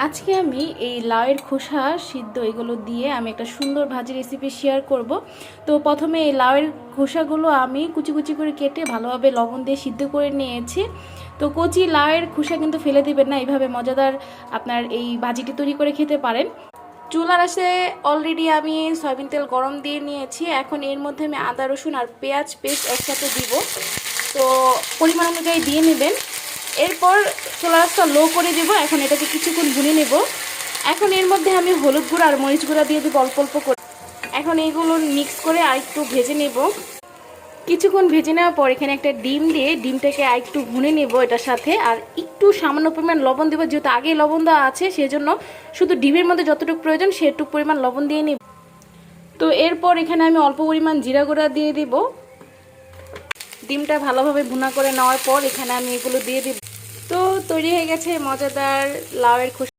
আজকে আমি এই লাউয়ের খোসা সিদ্ধ এগুলো দিয়ে আমি একটা সুন্দর ভাজি রেসিপি শেয়ার করব। তো প্রথমে এই লাউয়ের খোসাগুলো আমি কুচি কুচি করে কেটে ভালোভাবে লবণ দিয়ে সিদ্ধ করে নিয়েছি। তো কচি লাউয়ের খোসা কিন্তু ফেলে দিবেন না, এইভাবে মজাদার আপনার এই ভাজিটি তৈরি করে খেতে পারেন। চুলার আঁচে অলরেডি আমি সয়াবিন তেল গরম দিয়ে নিয়েছি। এখন এর মধ্যে আমি আদা রসুন আর পেঁয়াজ পেস্ট একসাথে দিব। তো পরিমাণ অনুযায়ী দিয়ে নেবেন। এরপর চুলার আঁচটা লো করে দেবো। এখন এটাকে কিছুক্ষণ ভুনে নেব। এখন এর মধ্যে আমি হলুদ গুঁড়া আর মরিচ গুঁড়া দিয়ে দেবো অল্প অল্প করে। এখন এইগুলো মিক্স করে আরেকটু ভেজে নেব। কিছুক্ষণ ভেজে নেওয়ার পর এখানে একটা ডিম দিয়ে ডিমটাকে আরেকটু ভুনে নেব এটার সাথে। আর একটু সামান্য পরিমাণ লবণ দেবো, যেহেতু আগেই লবণ দেওয়া আছে সেজন্য শুধু ডিমের মধ্যে যতটুকু প্রয়োজন সেটুকু পরিমাণ লবণ দিয়ে নিব। তো এরপর এখানে আমি অল্প পরিমাণ জিরা গুঁড়া দিয়ে দিব। ডিমটা ভালোভাবে ভুনা করে নেওয়ার পর এখানে আমি এগুলো দিয়ে দিব। তো তৈরি হয়ে গেছে মজাদার লাউয়ের খোসা।